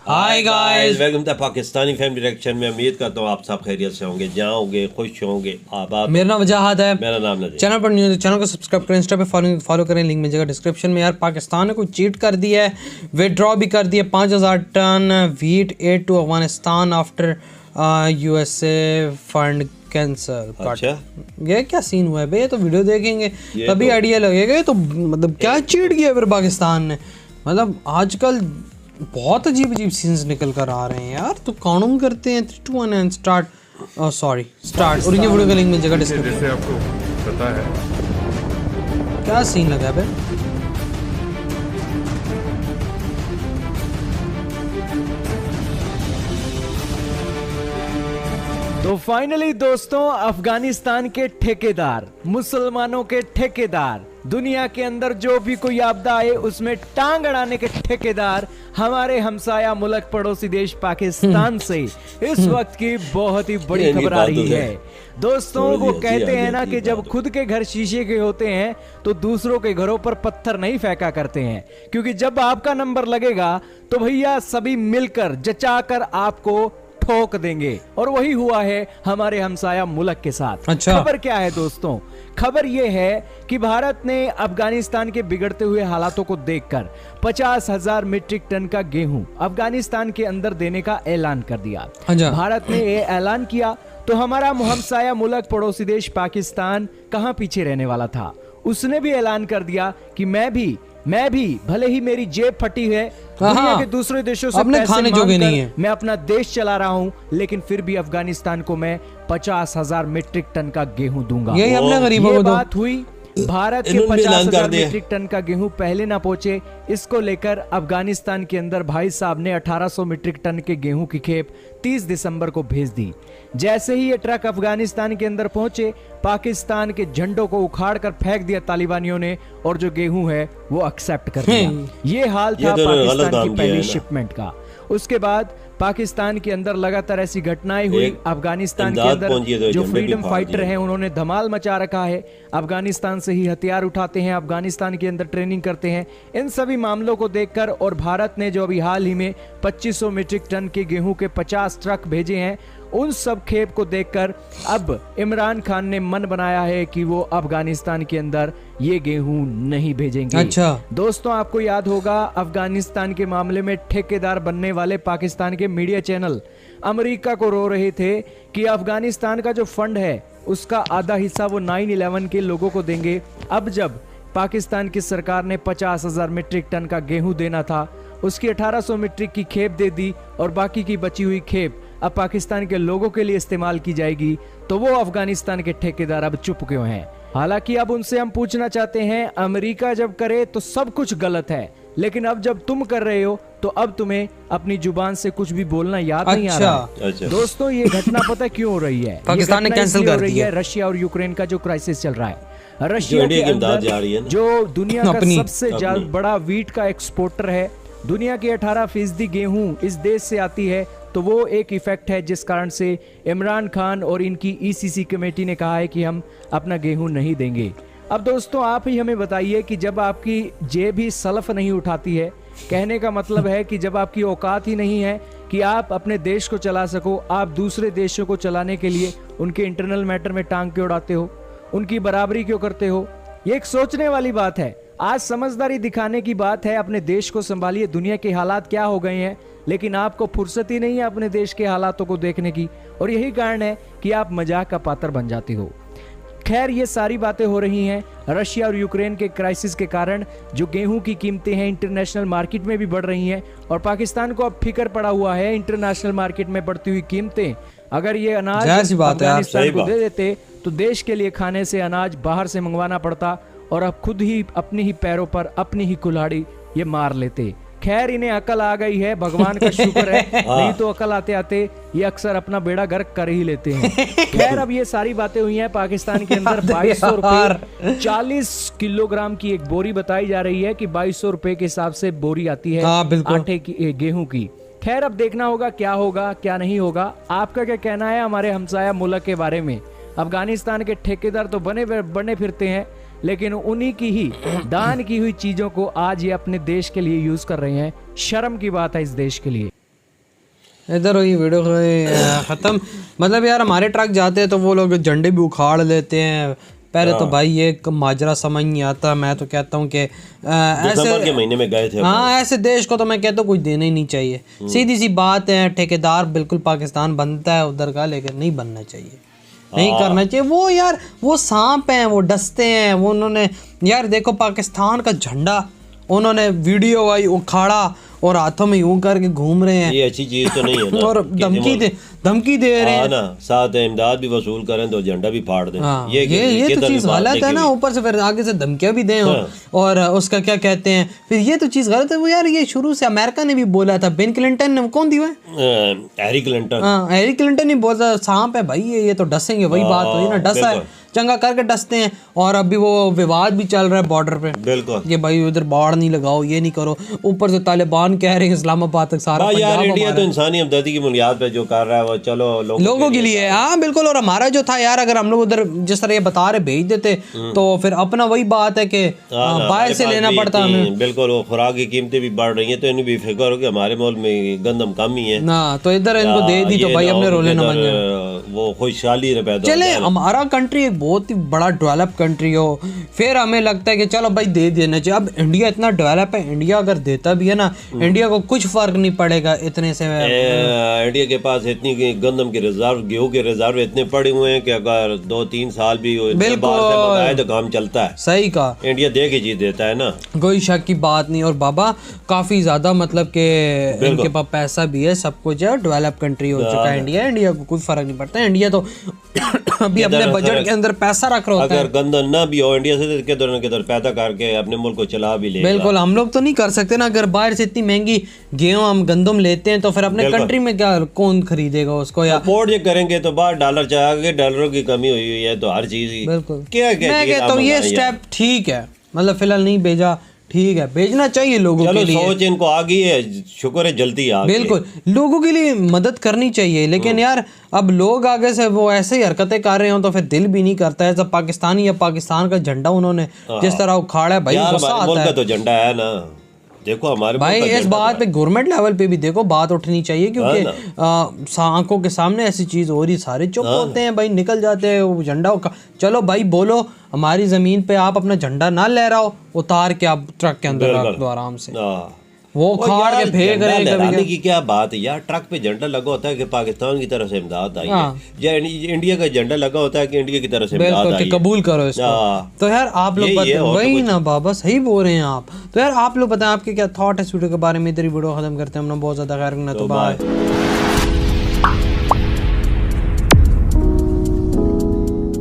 Hi guys, welcome to Pakistani family reaction में। उम्मीद करता हूँ आप सब खैरियत से होंगे, जहाँ होंगे खुश होंगे, आबाद। मेरा नाम वजाहत है। मेरा नाम नजीर। चैनल पर न्यू है तो चैनल को सब्सक्राइब करें, इंस्टा पे फॉलो करें, लिंक मिलेगा डिस्क्रिप्शन में। यार पाकिस्तान ने कोई चीट कर दिया है, विड्रॉ भी कर दिया 5000 ton wheat aid to Afghanistan after USA fund cancel. अच्छा, ये क्या सीन हुआ है बे? ये तो वीडियो देखेंगे तभी आइडिया लगेगा। ये तो मतलब क्या चीट किया फिर पाकिस्तान ने। मतलब आजकल बहुत अजीब अजीब सीन्स निकल कर आ रहे हैं यार। तो काउंट करते हैं 3 2 1 एंड स्टार्ट। स्टार्ट। और ये वीडियो का लिंक मिल जाएगा डिस्क्रिप्शन में। जैसे आपको पता है क्या सीन लगा है बे? तो फाइनली दोस्तों, अफगानिस्तान के ठेकेदार, मुसलमानों के ठेकेदार, दुनिया के अंदर जो भी कोई आपदा आए उसमें टांग अड़ाने के ठेकेदार हमारे हमसाया मुल्क पड़ोसी देश पाकिस्तान से इस वक्त की बहुत ही बड़ी खबर आ रही है। दोस्तों, वो कहते हैं ना कि जब खुद के घर शीशे के होते हैं तो दूसरों के घरों पर पत्थर नहीं फेंका करते हैं, क्योंकि जब आपका नंबर लगेगा तो भैया सभी मिलकर जचाकर आपको ठोक देंगे। और वही हुआ है हमारे हमसाया मुल्क के साथ। अच्छा। खबर क्या है दोस्तों? खबर यह है कि भारत ने अफगानिस्तान के बिगड़ते हुए हालातों को देखकर 50,000 मीट्रिक टन का गेहूं अफगानिस्तान के अंदर देने का ऐलान कर दिया। भारत ने यह ऐलान किया तो हमारा हमसाया मुल्क पड़ोसी देश पाकिस्तान कहां पीछे रहने वाला था। उसने भी ऐलान कर दिया कि मैं भी भले ही मेरी जेब फटी है, दुनिया के दूसरे देशों से अपने खाने जोगे नहीं है, मैं अपना देश चला रहा हूं, लेकिन फिर भी अफगानिस्तान को मैं 50,000 मीट्रिक टन का गेहूं दूंगा। यही अपने गरीबों को बात हुई। भारत के 50,000 मीट्रिक टन का गेहूं पहले ना पहुंचे, इसको लेकर अफगानिस्तान के अंदर भाई साहब ने 1800 मीट्रिक टन के गेहूं की खेप 30 दिसंबर को भेज दी। जैसे ही ये ट्रक अफगानिस्तान के अंदर पहुंचे, पाकिस्तान के झंडों को उखाड़ कर फेंक दिया तालिबानियों ने, और जो गेहूं है वो एक्सेप्ट कर दिया। ये हाल था पाकिस्तान की पहली शिपमेंट का। उसके बाद पाकिस्तान के अंदर लगातार ऐसी घटनाएं हुई। अफगानिस्तान के अंदर जो फ्रीडम फाइटर हैं उन्होंने धमाल मचा रखा है। अफगानिस्तान से ही हथियार उठाते हैं, अफगानिस्तान के अंदर ट्रेनिंग करते हैं। इन सभी मामलों को देखकर और भारत ने जो अभी हाल ही में 2500 मीट्रिक टन के गेहूं के 50 ट्रक भेजे हैं, उन सब खेप को देखकर अब इमरान खान ने मन बनाया है कि वो अफगानिस्तान के अंदर ये गेहूं नहीं भेजेंगे। अच्छा दोस्तों, आपको याद होगा अफगानिस्तान के मामले में ठेकेदार बनने वाले पाकिस्तान के मीडिया चैनल अमेरिका को रो रहे थे कि अफगानिस्तान का जो फंड है उसका आधा हिस्सा वो 9/11 के लोगों को देंगे। अब जब पाकिस्तान की सरकार ने 50,000 मीट्रिक टन का गेहूं देना था, उसकी 1800 मीट्रिक की खेप दे दी और बाकी की बची हुई खेप अब पाकिस्तान के लोगों के लिए इस्तेमाल की जाएगी, तो वो अफगानिस्तान के ठेकेदार अब चुप क्यों हैं? हालांकि अब उनसे हम पूछना चाहते हैं, अमेरिका जब करे तो सब कुछ गलत है, लेकिन अब जब तुम कर रहे हो तो अब तुम्हें अपनी जुबान से कुछ भी बोलना याद नहीं आ रहा। दोस्तों, ये घटना पता क्यों हो रही है? पाकिस्तान ने कैंसिल कर दिया। रशिया और यूक्रेन का जो क्राइसिस चल रहा है, रशिया के अंदर जो दुनिया का सबसे ज्यादा बड़ा वीट का एक्सपोर्टर है, दुनिया की 18% गेहूं इस देश से आती है, तो वो एक इफेक्ट है जिस कारण से इमरान खान और इनकी ईसीसी कमेटी ने कहा है कि हम अपना गेहूं नहीं देंगे। अब दोस्तों, आप ही हमें बताइए कि जब आपकी जेब ही सलफ नहीं उठाती है, कहने का मतलब है कि जब आपकी औकात ही नहीं है कि आप अपने देश को चला सको, आप दूसरे देशों को चलाने के लिए उनके इंटरनल मैटर में टांग क्यों उड़ाते हो, उनकी बराबरी क्यों करते हो? ये एक सोचने वाली बात है। आज समझदारी दिखाने की बात है, अपने देश को संभालिए। दुनिया के हालात क्या हो गए हैं, लेकिन आपको फुर्सत ही नहीं है अपने देश के हालातों को देखने की, और यही कारण है कि आप मजाक का पात्र बन जाते हो। खैर, ये सारी बातें हो रही हैं रशिया और यूक्रेन के क्राइसिस के कारण। जो गेहूं की कीमतें हैं इंटरनेशनल मार्केट में भी बढ़ रही हैं, और पाकिस्तान को अब फिक्र पड़ा हुआ है इंटरनेशनल मार्केट में बढ़ती हुई कीमतें। अगर ये अनाज अफगानिस्तान को दे देते तो देश के लिए खाने से अनाज बाहर से मंगवाना पड़ता, और अब खुद ही अपने ही पैरों पर अपनी ही कुल्हाड़ी ये मार लेते। खैर, इन्हें अकल आ गई है, भगवान का शुक्र है, नहीं तो अकल आते आते ये अक्सर अपना बेड़ा गर्क कर ही लेते हैं। खैर, अब ये सारी बातें हुई हैं। पाकिस्तान के अंदर 2200 रुपए 40 किलोग्राम की एक बोरी बताई जा रही है कि 2200 रुपए के हिसाब से बोरी आती है आटे की, गेहूं की। खैर, अब देखना होगा क्या होगा क्या नहीं होगा। आपका क्या कहना है हमारे हमसाया मुल्क के बारे में? अफगानिस्तान के ठेकेदार तो बने फिरते हैं, लेकिन उन्हीं की ही दान की हुई चीजों को आज ये अपने देश के लिए यूज कर रहे हैं। शर्म की बात है इस देश के लिए। इधर हुई वीडियो ख़त्म। मतलब यार हमारे ट्रक जाते हैं तो वो लोग झंडे भी उखाड़ लेते हैं। पहले तो भाई ये माजरा समझ नहीं आता। मैं तो कहता हूँ कि ऐसे के महीने में गए थे। हाँ, ऐसे देश को तो मैं कहता हूँ कुछ देना ही नहीं चाहिए। सीधी सी बात है, ठेकेदार बिल्कुल पाकिस्तान बनता है उधर का, लेकिन नहीं बनना चाहिए, नहीं करना चाहिए। वो यार वो सांप हैं, वो डसते हैं। वो उन्होंने यार देखो पाकिस्तान का झंडा उन्होंने वीडियो आई उखाड़ा और हाथों में यूं करके घूम रहे हैं। ये अच्छी चीज तो नहीं है ना। और धमकी दे रहे हैं ना, साथ इमदाद भी वसूल करें तो झंडा भी फाड़ दें। ये तो चीज गलत है ना। ऊपर से फिर आगे से धमकियां भी दें और उसका क्या कहते हैं, फिर ये तो चीज गलत है। वो यार ये शुरू से अमेरिका ने भी बोला था, बिल क्लिंटन ने, कौन थी हैरी क्लिंटन। हाँ, हैरी क्लिंटन ही बोला सांप है भाई, ये तो डसेंगे। वही बात हुई ना, डसा है, चंगा करके डसते हैं। और अभी वो विवाद भी चल रहा है बॉर्डर पे, बिल्कुल, ये भाई उधर बाढ़ नहीं लगाओ, ये नहीं करो। ऊपर से तालिबान कह रहे हैं इस्लामाबाद तक सारा यार इंडिया तो इंसानी हमदर्दी की बुनियाद पे जो कर रहा है वो चलो लोगों के लिए। हाँ बिल्कुल। और हमारा जो था यार, अगर हम लोग उधर जिस तरह ये बता रहे भेज देते तो फिर अपना वही बात है कि बाहर से लेना पड़ता हमें। बिल्कुल, वो खुराक की कीमतें भी बढ़ रही हैं तो इन्हें भी फिक्र हो कि हमारे मुल्क में गंदम कम ही है ना, तो इधर इनको दे दी तो भाई अपने रोले न बन जाए, वो खुशहाली पैदा चले। हमारा कंट्री एक बहुत ही बड़ा डेवलप कंट्री हो, फिर हमें लगता है कि चलो भाई दे देना चाहिए। अब इंडिया इतना डेवलप है, इंडिया अगर देता भी है ना, इंडिया को कुछ फर्क नहीं पड़ेगा इतने से। इंडिया के पास इतनी गंदम के रिजर्व, गेहूं के रिजर्व इतने पड़े हुए हैं कि अगर 2-3 साल भी बिल्कुल तो काम चलता है। सही कहा, इंडिया दे के चीज देता है ना, कोई शक की बात नहीं। और बाबा काफी ज्यादा मतलब के इनके पास पैसा भी है, सब कुछ है, डेवलप कंट्री हो चुका है इंडिया। इंडिया को कोई फर्क नहीं पड़ता। इंडिया तो अभी अपने बजट के अंदर पैसा रख रहा होता है। अगर गंदम ना भी हो, इंडिया से किधर न किधर पैदा करके अपने मुल्क को चला भी ले। बिल्कुल, हम लोग तो नहीं कर सकते ना। अगर बाहर से इतनी महंगी गेहूं हम गंदम लेते हैं तो फिर अपने कंट्री में क्या कौन खरीदेगा उसको। या सपोर्ट ये करेंगे तो बाहर डॉलर चाहेंगे, डॉलरों की कमी हुई है तो हर चीज बिल्कुल। क्या मैं कहता हूँ ये स्टेप ठीक है, मतलब फिलहाल नहीं भेजा, ठीक है, भेजना चाहिए लोगों के लिए। सोच इनको आ गई है, शुक्र है जल्दी आ गई। बिल्कुल, लोगों के लिए मदद करनी चाहिए। लेकिन यार अब लोग आगे से वो ऐसे ही हरकतें कर रहे हो तो फिर दिल भी नहीं करता है। जब पाकिस्तानी या पाकिस्तान का झंडा उन्होंने जिस तरह उखाड़ा है भाई, गुस्सा आता है। तो झंडा है ना, देखो हमारे भाई इस बात पे गवर्नमेंट लेवल पे भी देखो बात उठनी चाहिए, क्योंकि आंखों के सामने ऐसी चीज हो रही, सारे चुप होते हैं भाई, निकल जाते हैं वो झंडा। चलो भाई बोलो, हमारी जमीन पे आप अपना झंडा ना लहराओ, उतार के आप ट्रक के अंदर रख दो आराम से, वो खाड़ के फेंक रहे हैं। की क्या बात है यार, ट्रक पे झंडा लगा होता है कि पाकिस्तान की तरफ से इमदाद आई है, या इंडिया का झंडा लगा होता है कि इंडिया की तरफ से इमदाद आई है। कबूल करो इसको। तो यार आप लोग वही ना बाबा, सही बोल रहे हैं आप। तो यार आप लोग बताएं आपके क्या थॉट है इस वीडियो के बारे में। इधर वीडियो खत्म करते हैं, हमने बहुत ज्यादा खैर करना, तो बाय।